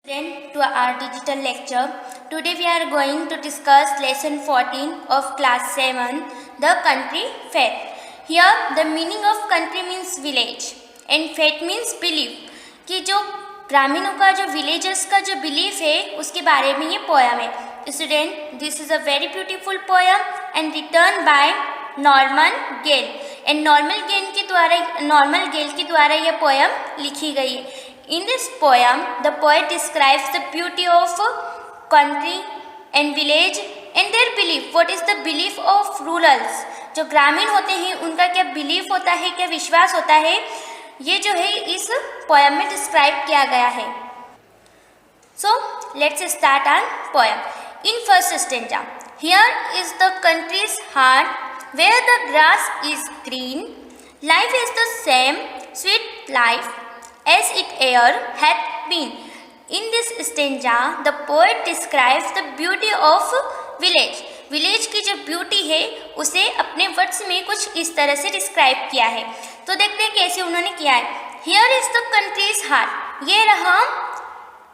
Student, to our digital lecture. Today we are going to discuss lesson 14 of class 7, the country faith. Here the meaning of country means village and faith means belief. कि जो ग्रामीणों का जो villagers का जो belief है उसके बारे में ये पोयम है. Student, this is a very beautiful poem and written by Norman Gale and Norman Gale के द्वारा यह पोयम लिखी गई है. In this poem, the poet describes the beauty of country and village and their belief. What is the belief of rurals? जो ग्रामीण होते हैं उनका क्या बिलीफ होता है, क्या विश्वास होता है, ये जो है इस पोयम में डिस्क्राइब किया गया है. So let's start our poem. In first stanza, here is the country's heart where the grass is green, life is the same sweet life as it e'er hath been. In this stanza, the poet describes the beauty of village. Village की जो beauty है उसे अपने words में कुछ इस तरह से डिस्क्राइब किया है. तो देखते हैं कैसे उन्होंने किया है. Here is the country's heart, ये रहा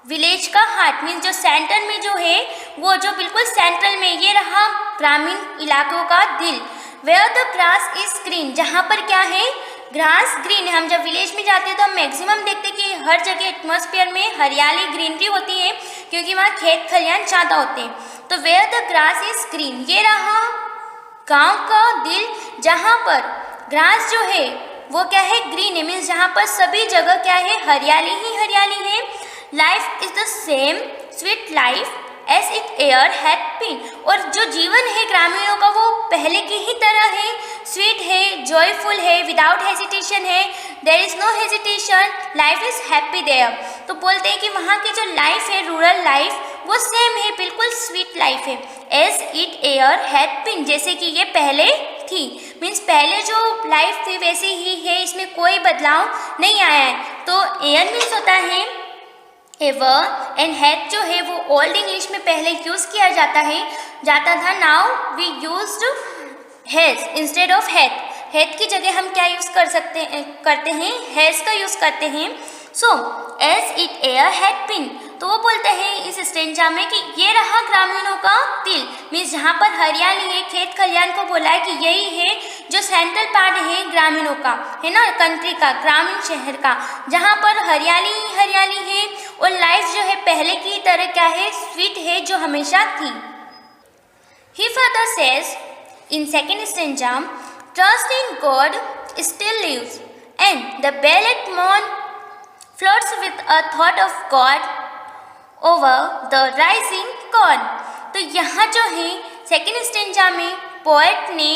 विलेज का हार्ट, मीन्स जो सेंटर में जो है वो जो बिल्कुल सेंट्रल में, ये रहा ग्रामीण इलाकों का दिल. Where the grass is green, जहाँ पर क्या है ग्रास ग्रीन है. हम जब विलेज में जाते हैं तो हम मैक्सिमम देखते हैं कि हर जगह एटमॉस्फेयर में हरियाली ग्रीनरी होती है क्योंकि वहाँ खेत खलियान ज़्यादा होते हैं. तो where the grass is green, ये रहा गांव का दिल जहाँ पर ग्रास जो है वो क्या है ग्रीन है, मीन्स जहाँ पर सभी जगह क्या है हरियाली ही हरियाली है. Life is the same sweet life as it e'er had been, और जो जीवन है ग्रामीणों का वो पहले की ही तरह है, स्वीट है, जॉयफुल है, विदाउट हेजिटेशन है, there is no hesitation, life is happy there. तो बोलते हैं कि वहाँ की जो लाइफ है रूरल लाइफ वो सेम है, बिल्कुल स्वीट लाइफ है. As it e'er had been, जैसे कि ये पहले थी, मीन्स पहले जो लाइफ थी वैसे ही है, इसमें कोई बदलाव नहीं आया है. तो एयर मीन्स होता है एवर एंड हैड जो है वो ओल्ड इंग्लिश में पहले यूज़ किया जाता था. Now we used has instead of had. Had की जगह हम क्या यूज़ करते हैं हैज़ का यूज़ करते हैं. So as it e'er had been, तो वो बोलते हैं इस स्टेंजा में कि ये रहा ग्रामीणों का दिल, मीन्स जहाँ पर हरियाली है, खेत खलियान को बोला है कि यही है जो सेंट्रल पार्ट है ग्रामीणों का, है ना, कंट्री का, ग्रामीण शहर का, जहाँ पर हरियाली ही हरियाली है और लाइफ जो है पहले की तरह क्या है स्वीट है, जो हमेशा थी. He further says in second stanza, trust in God still lives and the bell at morn floats with a thought of God over the rising corn. तो यहाँ जो है सेकेंड स्टेंजा में पोएट ने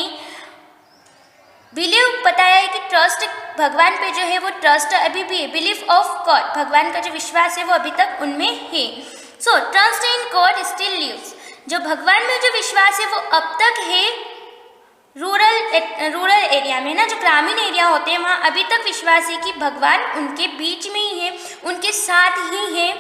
बिलीव बताया है कि ट्रस्ट भगवान पे जो है वो ट्रस्ट अभी भी है, बिलीफ ऑफ गॉड, भगवान का जो विश्वास है वो अभी तक उनमें है. So trust in God still lives, जो भगवान में जो विश्वास है वो अब तक है रूरल एरिया में, ना जो ग्रामीण एरिया होते हैं वहाँ अभी तक विश्वास है कि भगवान उनके बीच में ही है, उनके साथ ही है.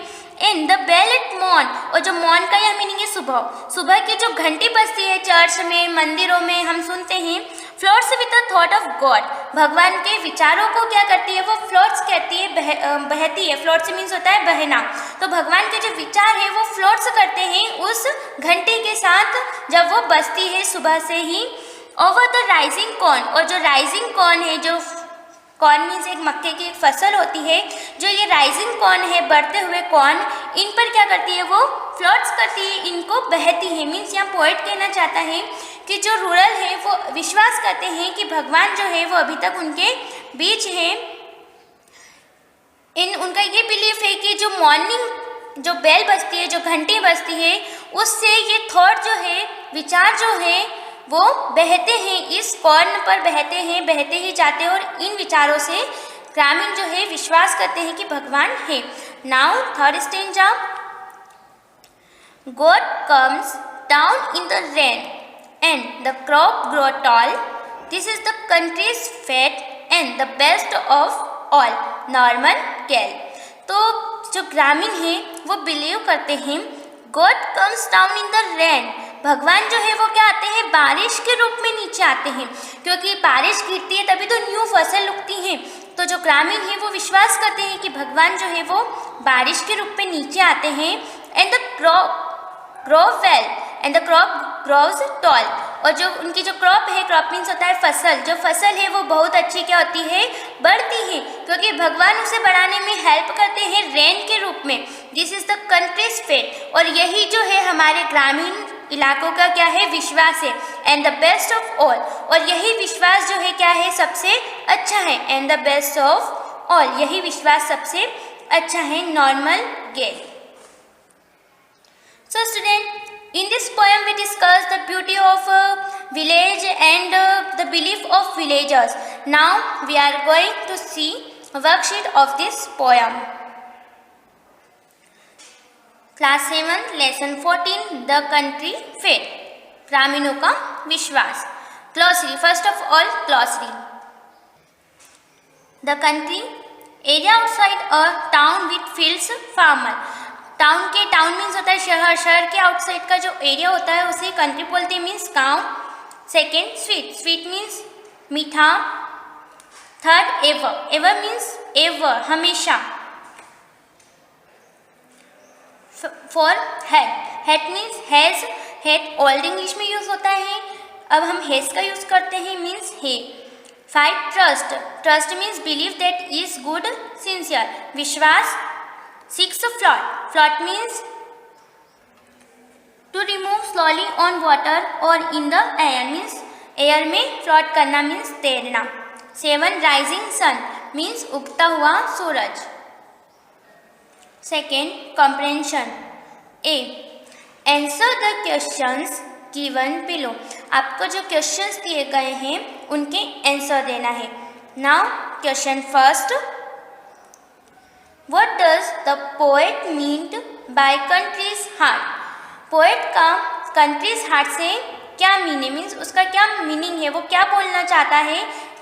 In the bell at morn, और जो मॉर्न का यह मीनिंग है सुबह, सुबह की जो घंटी बजती है चर्च में, मंदिरों में हम सुनते हैं, floats with the thought of God, भगवान के विचारों को क्या करती है वो फ्लोट्स कहती है, बहती है. फ्लोट्स मीन्स होता है बहना. तो भगवान के जो विचार है वो फ्लोट्स करते हैं उस घंटी के साथ जब वो बजती है सुबह से ही. ओवर द राइजिंग कॉर्न, और जो राइजिंग कॉर्न है, जो कॉर्न मीन्स एक मक्के की एक फसल होती है, जो ये राइजिंग कॉर्न है, बढ़ते हुए कॉर्न, इन पर क्या करती है वो फ्लोट्स करती है, इनको बहती है. मीन्स यहाँ पोएट कहना चाहता है कि जो रूरल है वो विश्वास करते हैं कि भगवान जो है वो अभी तक उनके बीच है. उनका ये बिलीफ है कि जो मॉर्निंग जो बेल बजती है, जो घंटी बजती है, उससे ये थॉट जो है, विचार जो है वो बहते हैं, इस कॉर्न पर बहते ही जाते हैं, और इन विचारों से ग्रामीण जो है विश्वास करते हैं कि भगवान है. Now third stanza, God comes down in the rain and the crop grow tall, this is the country's fate and the best of all. Norman Gale. तो जो ग्रामीण है वो बिलीव करते हैं God comes down in the rain, भगवान जो है वो क्या आते हैं बारिश के रूप में नीचे आते हैं, क्योंकि बारिश गिरती है तभी तो न्यू फसल उगती है. तो जो ग्रामीण है वो विश्वास करते हैं कि भगवान जो है वो बारिश के रूप में नीचे आते हैं and the crop grows tall, और जो उनकी जो क्रॉप है, क्रॉप मीन्स होता है फसल, जो फसल है वो बहुत अच्छी क्या होती है, बढ़ती है, क्योंकि भगवान उसे बढ़ाने में हेल्प करते हैं रेन के रूप में। This is the countries faith, और यही जो है हमारे ग्रामीण इलाकों का क्या है, विश्वास है। And the best of all, और यही विश्वास जो है क्या है, सबसे अच्छा है। And the best of all, यही विश्वास सबसे अच्छा है। Norman Gale. So student, in this poem we discuss the beauty of village and the belief of villagers. Now we are going to see a worksheet of this poem. Class 7 lesson 14 the country faith, ग्रामीणों का विश्वास। Glossary, first of all glossary. The country, area outside a town with fields, farmer. Town means होता है शहर, शहर के outside का जो एरिया होता है उसे कंट्री बोलते हैं, मीन्स गांव। सेकेंड स्वीट मीन्स मीठा। थर्ड एवर मीन्स एवर, हमेशा। Fourth hath means has, hath old English में यूज होता है, अब हम हैज का यूज करते हैं, मीन्स हे। Five trust means believe that is good, sincere, विश्वास। Six float means to remove slowly on water or in the air means air में फ्लॉट करना means तैरना। सेवन राइजिंग सन means उगता हुआ सूरज। Second comprehension. A answer the questions given below, आपको जो questions दिए गए हैं उनके आंसर देना है। Now question first, What does the poet mean by country's heart? Poet का country's heart से क्या मीनिंग, मीन्स उसका क्या मीनिंग है, वो क्या बोलना चाहता है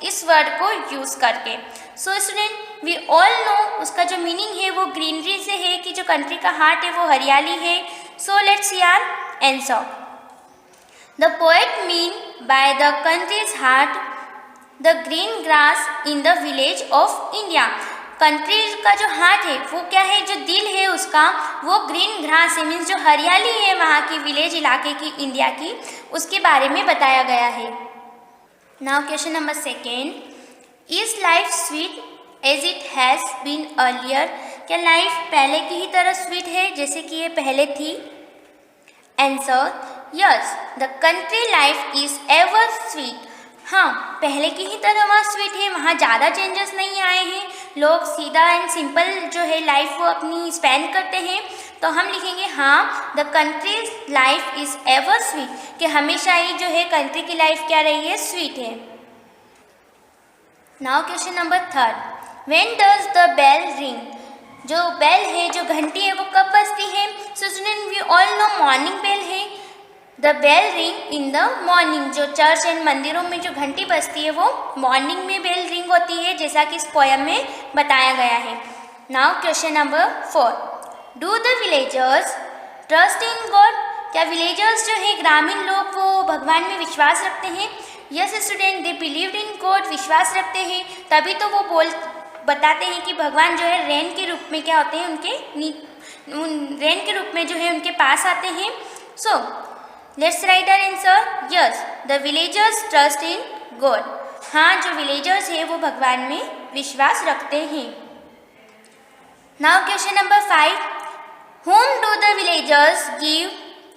इस वर्ड को यूज करके। So student we all know उसका जो मीनिंग है वो ग्रीनरी से है, कि जो कंट्री का हार्ट है वो हरियाली है। So let's see our answer. The poet mean by the country's heart the green grass in the village of India. Country का जो हार्ट है वो क्या है, जो दिल है उसका वो ग्रीन ग्रास है, मीन्स जो हरियाली है वहाँ की, विलेज इलाके की, इंडिया की, उसके बारे में बताया गया है। Now question number second, is life sweet as it has been earlier? क्या लाइफ पहले की ही तरह स्वीट है जैसे कि ये पहले थी? Answer, yes the country life is ever sweet. हाँ, पहले की ही तरह वहाँ स्वीट है, वहाँ ज़्यादा चेंजेस नहीं आए हैं, लोग सीधा एंड सिंपल जो है लाइफ वो अपनी स्पेंड करते हैं। तो हम लिखेंगे हाँ the countries life is ever sweet, कि हमेशा ही जो है कंट्री की लाइफ क्या रही है, स्वीट है। Now question number third, when does the bell ring? जो बेल है, जो घंटी है वो कब बजती है? So student we all know morning bell है। The bell ring in the morning, जो चर्च एंड मंदिरों में जो घंटी बजती है वो मॉर्निंग में बेल रिंग होती है, जैसा कि इस पोयम में बताया गया है। Now question number 4, do the villagers trust in God? क्या विलेजर्स जो है, ग्रामीण लोग, वो भगवान में विश्वास रखते हैं? Yes student, they believed in God, विश्वास रखते हैं, तभी तो वो बताते हैं कि भगवान जो है रेन के रूप में क्या होते हैं, रेन के रूप में जो है उनके पास आते हैं। So let's write our answer. Yes the villagers trust in God. हाँ, जो विलेजर्स है वो भगवान में विश्वास रखते हैं। Now question number 5, whom do the villagers give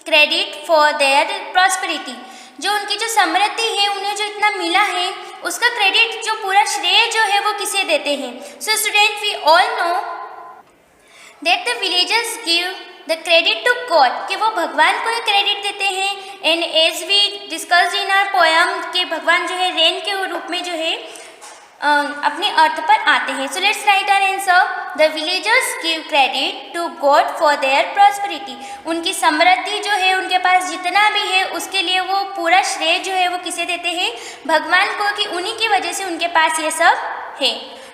credit for their prosperity? जो उनकी जो समृद्धि है, उन्हें जो इतना मिला है, उसका क्रेडिट, जो पूरा श्रेय जो है वो किसे देते हैं? So student we all know that the villagers give the credit to God, कि वो भगवान को ही क्रेडिट देते हैं। And as we discussed in our poem कि भगवान जो है रेन के रूप में जो है अपने अर्थ पर आते हैं। So let's write our answer, the villagers give credit to God for their prosperity. उनकी समृद्धि जो है, उनके पास जितना भी है, उसके लिए वो पूरा श्रेय जो है वो किसे देते हैं? भगवान को, कि उन्हीं की वजह से उनके पास ये सब है।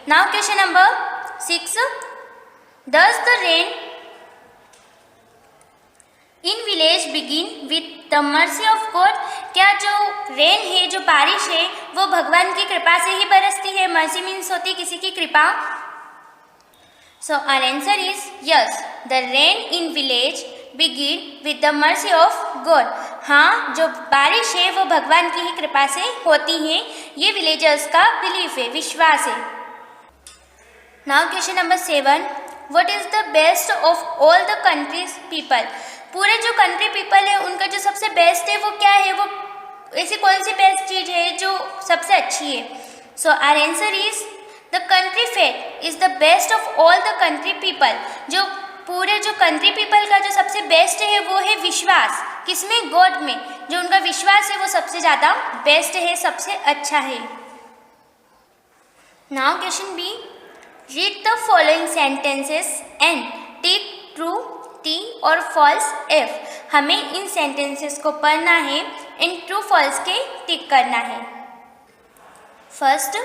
Now question number 6, does the rain in village begin with the mercy of God. क्या जो रेन है, जो बारिश है, वो भगवान की कृपा से ही बरसती है। मर्सी मीन्स होती किसी की कृपा। So our answer is yes, the rain in village begin with the mercy of God. हाँ, जो बारिश है वो भगवान की ही कृपा से होती है। ये विलेजर्स का बिलीफ है, विश्वास है। Now question number 7, what is the best of all the countries people. पूरे जो कंट्री पीपल है उनका जो सबसे बेस्ट है वो क्या है, वो ऐसी कौन सी बेस्ट चीज़ है जो सबसे अच्छी है। So our answer is the country faith is the best of all the country people. जो पूरे जो कंट्री पीपल का जो सबसे बेस्ट है वो है विश्वास। किसमें? गॉड में। जो उनका विश्वास है वो सबसे ज़्यादा बेस्ट है, सबसे अच्छा है। Now question B, read the following sentences and tick true T और फॉल्स एफ। हमें इन सेंटेंसेस को पढ़ना है, इन ट्रू फॉल्स के टिक करना है। First,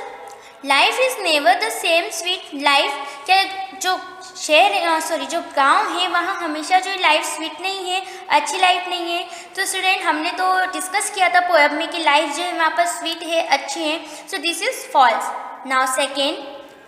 life is never the same sweet life. क्या जो जो गांव है वहाँ हमेशा जो लाइफ स्वीट नहीं है, अच्छी लाइफ नहीं है। तो स्टूडेंट, हमने तो डिस्कस किया था पोएम में कि लाइफ जो है वहाँ पर स्वीट है, अच्छी है। So this is false. Now second,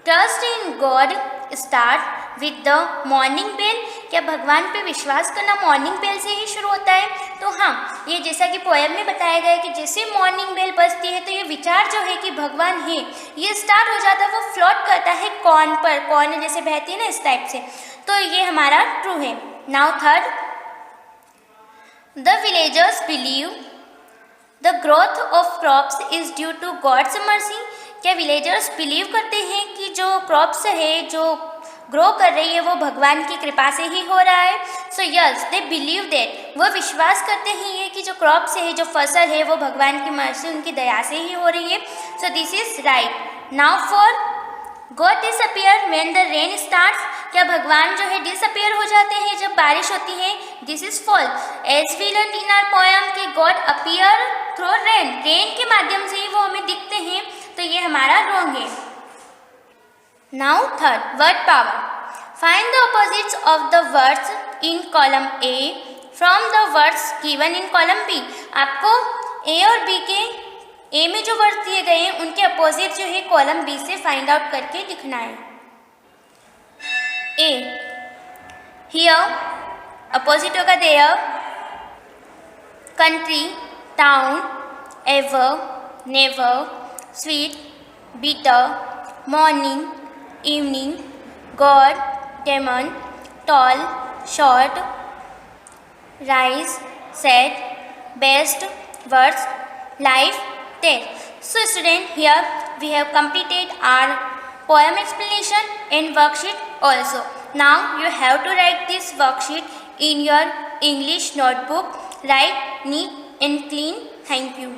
trust in God start with the morning bell. क्या भगवान पे विश्वास करना मॉर्निंग बेल से ही शुरू होता है? तो हाँ, ये जैसा कि पोएम में बताया गया है कि जैसे मॉर्निंग बेल बजती है तो ये विचार जो है कि भगवान है, ये स्टार्ट हो जाता है, वो फ्लोट करता है कौन पर, कौन जैसे बहती है ना, इस टाइप से। तो ये हमारा ट्रू है। Now third, the villagers believe the growth of crops is due to God's mercy. क्या विलेजर्स बिलीव करते हैं कि जो क्रॉप्स है, जो ग्रो कर रही है, वो भगवान की कृपा से ही हो रहा है? So yes, they believe that. वो विश्वास करते हैं ये कि जो क्रॉप्स है, जो फसल है, वो भगवान की मर्सी, उनकी दया से ही हो रही है। So this is right. Now for, God disappear when the rain starts. क्या भगवान जो है डिसअपियर हो जाते हैं जब बारिश होती है? This is false. As we learn in our poem कि God appear through rain, rain के माध्यम से ही वो हमें दिखते हैं। तो ये हमारा रॉन्ग है। Now third, word power. Find the opposites of the words in column A from the words given in column B. आपको ए और बी के, ए में जो वर्ड्स दिए गए हैं उनके अपोजिट जो है कॉलम बी से फाइंड आउट करके लिखना है। ए, हियर, अपोजिट होगा there. Country, town, ever, never, sweet, bitter, morning, evening, God, demon, tall, short, rise, sad, best, worst, life, death. So student, here we have completed our poem explanation and worksheet also. Now you have to write this worksheet in your English notebook. Write neat and clean. Thank you.